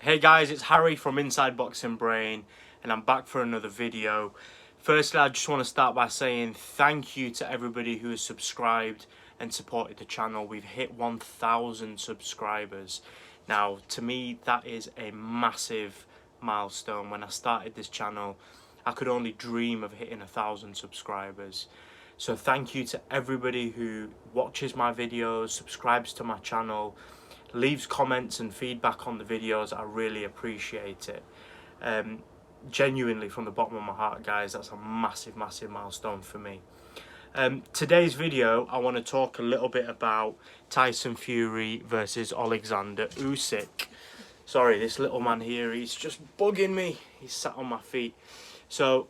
Hey guys, it's Harry from Inside Boxing Brain, and I'm back for another video. Firstly, I just want to start by saying thank you to everybody who has subscribed and supported the channel. We've hit 1,000 subscribers. Now, to me, that is a massive milestone. When I started this channel, I could only dream of hitting 1,000 subscribers. So thank you to everybody who watches my videos, subscribes to my channel, leaves comments and feedback on the videos. I really appreciate it. Genuinely, from the bottom of my heart, guys, that's a massive milestone for me. Today's video, I want to talk a little bit about Tyson Fury versus Oleksandr Usyk. Sorry, this little man here, he's just bugging me. He's sat on my feet. So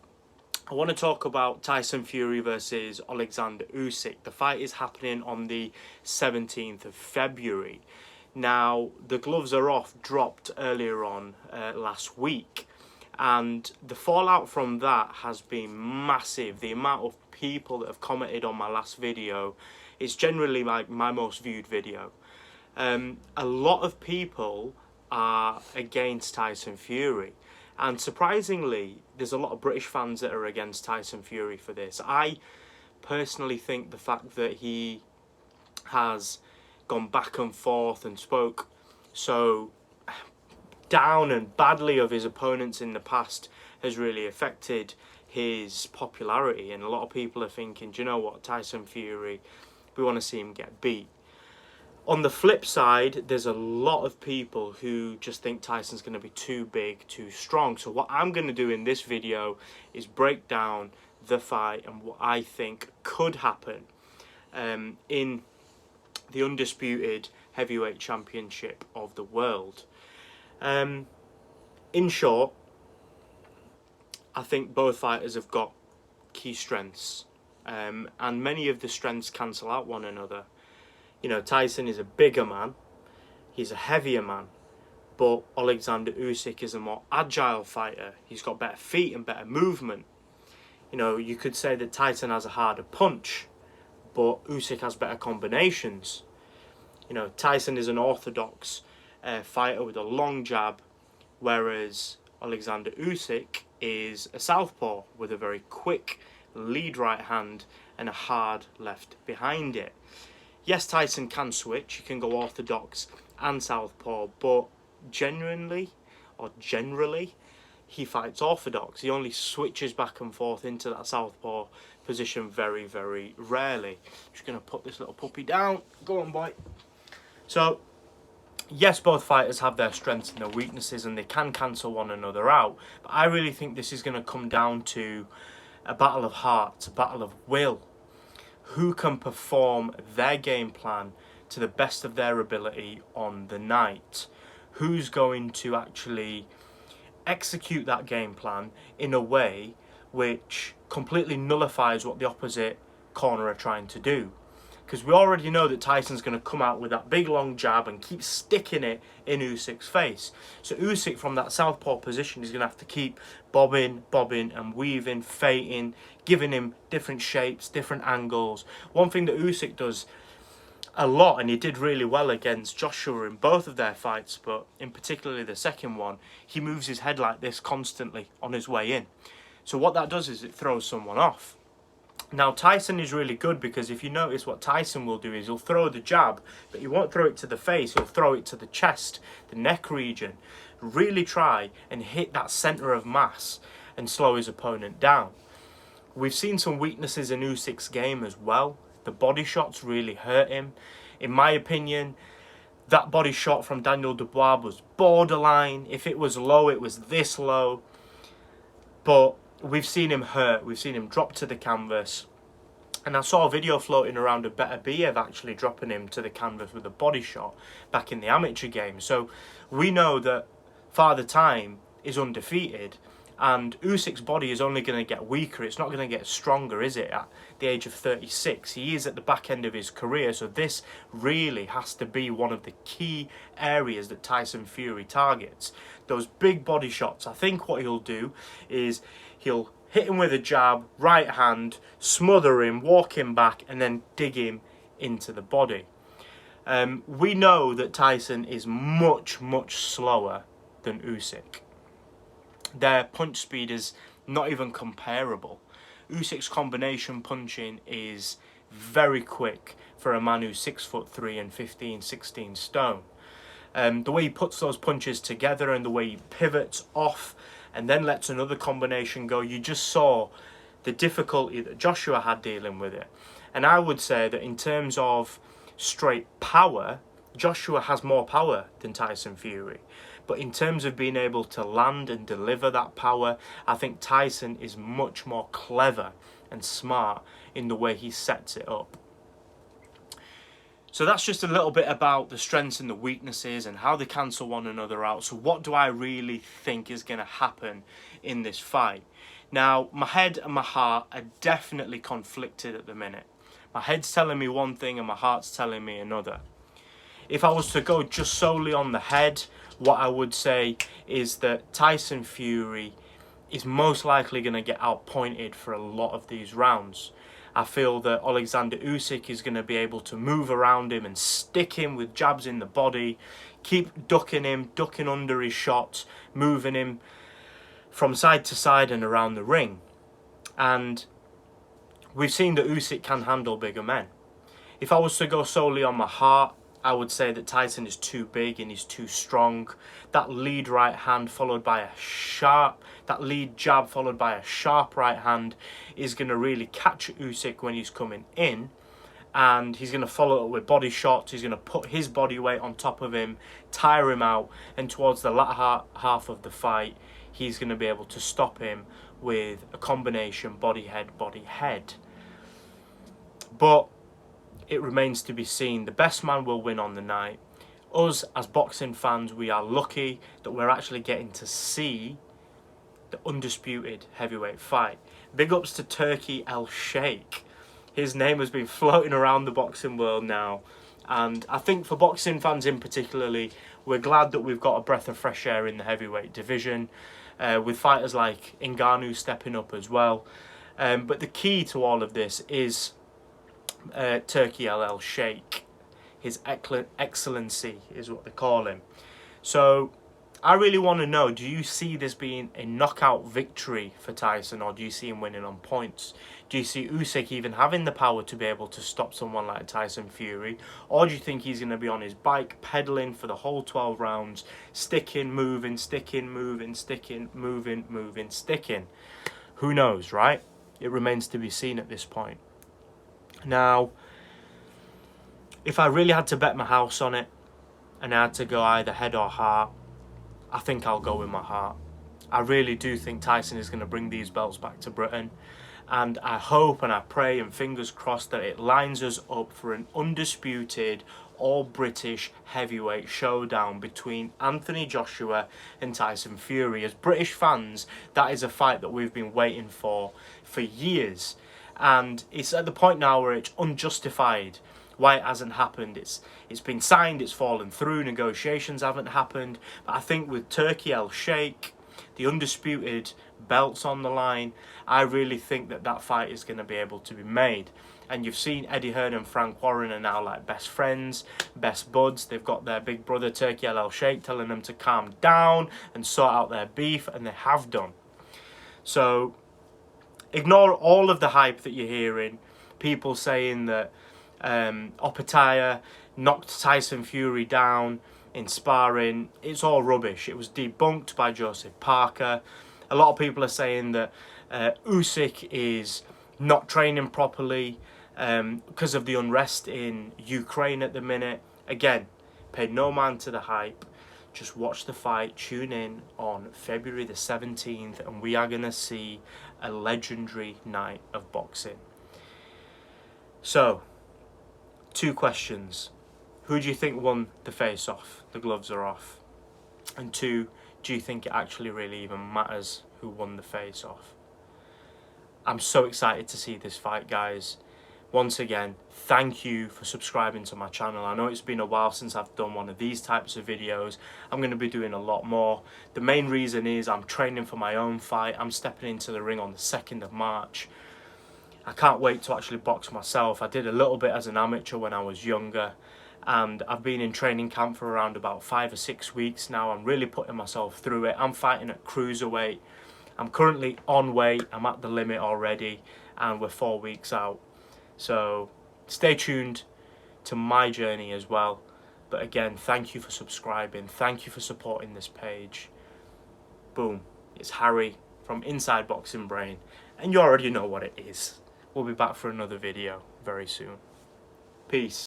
I want to talk about Tyson Fury versus Oleksandr Usyk. The fight is happening on the 17th of February. Now, the gloves are off dropped earlier on last week, and the fallout from that has been massive. The amount of people that have commented on my last video, it's generally like my most viewed video. A lot of people are against Tyson Fury, and surprisingly, there's a lot of British fans that are against Tyson Fury for this. I personally think the fact that he has gone back and forth and spoke so down and badly of his opponents in the past has really affected his popularity, and a lot of people are thinking, do you know what, Tyson Fury, we want to see him get beat. On the flip side, there's a lot of people who just think Tyson's going to be too big, too strong. So what I'm going to do in this video is break down the fight and what I think could happen in the undisputed heavyweight championship of the world. In short, I think both fighters have got key strengths, and many of the strengths cancel out one another. You know, Tyson is a bigger man, he's a heavier man, but Oleksandr Usyk is a more agile fighter. He's got better feet and better movement. You know, you could say that Tyson has a harder punch, but Usyk has better combinations. You know, Tyson is an orthodox fighter with a long jab, whereas Oleksandr Usyk is a southpaw with a very quick lead right hand and a hard left behind it. Yes, Tyson can switch, he can go orthodox and southpaw, but generally, he fights orthodox. He only switches back and forth into that southpaw position very rarely. Just going to put this little puppy down. Go on, boy. So, yes, both fighters have their strengths and their weaknesses, and they can cancel one another out. But I really think this is going to come down to a battle of hearts, a battle of will. Who can perform their game plan to the best of their ability on the night? Who's going to actually execute that game plan in a way which completely nullifies what the opposite corner are trying to do? Because we already know that Tyson's going to come out with that big long jab and keep sticking it in Usyk's face. So Usyk from that southpaw position is going to have to keep bobbing and weaving, feinting, giving him different shapes, different angles. One thing that Usyk does a lot, and he did really well against Joshua in both of their fights, but in particularly the second one, he moves his head like this constantly on his way in. So what that does is it throws someone off. Now, Tyson is really good because if you notice, what Tyson will do is he'll throw the jab, but he won't throw it to the face, he'll throw it to the chest, the neck region. Really try and hit that centre of mass and slow his opponent down. We've seen some weaknesses in Usyk's game as well. The body shots really hurt him. In my opinion, that body shot from Daniel Dubois was borderline. If it was low, it was this low. But we've seen him hurt, we've seen him drop to the canvas, and I saw a video floating around of Beterbiev actually dropping him to the canvas with a body shot back in the amateur game. So we know that Father Time is undefeated, and Usyk's body is only going to get weaker. It's not going to get stronger, is it, at the age of 36? He is at the back end of his career, so this really has to be one of the key areas that Tyson Fury targets. Those big body shots. I think what he'll do is he'll hit him with a jab, right hand, smother him, walk him back, and then dig him into the body. We know that Tyson is much slower than Usyk. Their punch speed is not even comparable. Usyk's combination punching is very quick for a man who's 6'3" and 15, 16 stone. The way he puts those punches together and the way he pivots off and then lets another combination go, you just saw the difficulty that Joshua had dealing with it. And I would say that in terms of straight power, Joshua has more power than Tyson Fury. But in terms of being able to land and deliver that power, I think Tyson is much more clever and smart in the way he sets it up. So that's just a little bit about the strengths and the weaknesses and how they cancel one another out. So what do I really think is going to happen in this fight? Now, my head and my heart are definitely conflicted at the minute. My head's telling me one thing and my heart's telling me another. If I was to go just solely on the head, what I would say is that Tyson Fury is most likely going to get outpointed for a lot of these rounds. I feel that Oleksandr Usyk is going to be able to move around him and stick him with jabs in the body, keep ducking him, ducking under his shots, moving him from side to side and around the ring. And we've seen that Usyk can handle bigger men. If I was to go solely on my heart, I would say that Tyson is too big and he's too strong. That lead right hand followed by that lead jab followed by a sharp right hand is going to really catch Usyk when he's coming in. And he's going to follow it with body shots. He's going to put his body weight on top of him, tire him out. And towards the latter half of the fight, he's going to be able to stop him with a combination body head. But it remains to be seen. The best man will win on the night. Us as boxing fans, we are lucky that we're actually getting to see the undisputed heavyweight fight. Big ups to Turkey El Sheikh. His name has been floating around the boxing world now. And I think for boxing fans in particularly, we're glad that we've got a breath of fresh air in the heavyweight division. With fighters like Ngannou stepping up as well. But the key to all of this is Turkey El Sheikh. His excellency is what they call him. So I really want to know, do you see this being a knockout victory for Tyson, or do you see him winning on points? Do you see Usyk even having the power to be able to stop someone like Tyson Fury? Or do you think he's going to be on his bike pedaling for the whole 12 rounds, sticking, moving, sticking, moving, sticking, moving, moving, sticking? Who knows, right? It remains to be seen at this point. Now, if I really had to bet my house on it and I had to go either head or heart, I think I'll go with my heart. I really do think Tyson is going to bring these belts back to Britain, and I hope and I pray and fingers crossed that it lines us up for an undisputed all-British heavyweight showdown between Anthony Joshua and Tyson Fury. As British fans, that is a fight that we've been waiting for years, and it's at the point now where it's unjustified why it hasn't happened. It's been signed, it's fallen through, negotiations haven't happened. But I think with Turkey El Sheikh, the undisputed belts on the line, I really think that that fight is going to be able to be made. And you've seen Eddie Hearn and Frank Warren are now like best friends, best buds. They've got their big brother Turkey El Sheikh telling them to calm down and sort out their beef, and they have done. So ignore all of the hype that you're hearing. People saying that Opetaya knocked Tyson Fury down in sparring. It's all rubbish. It was debunked by Joseph Parker. A lot of people are saying that Usyk is not training properly because of the unrest in Ukraine at the minute. Again, pay no mind to the hype. Just watch the fight. Tune in on February the 17th and we are going to see a legendary night of boxing. So, 2 questions. Who do you think won the face-off? The gloves are off. And 2, do you think it actually really even matters who won the face-off? I'm so excited to see this fight, guys. Once again, thank you for subscribing to my channel. I know it's been a while since I've done one of these types of videos. I'm going to be doing a lot more. The main reason is I'm training for my own fight. I'm stepping into the ring on the 2nd of March. I can't wait to actually box myself. I did a little bit as an amateur when I was younger, and I've been in training camp for around about 5 or 6 weeks now. I'm really putting myself through it. I'm fighting at cruiserweight. I'm currently on weight. I'm at the limit already, and we're 4 weeks out. So stay tuned to my journey as well. But again, thank you for subscribing. Thank you for supporting this page. Boom. It's Harry from Inside Boxing Brain, and you already know what it is. We'll be back for another video very soon. Peace.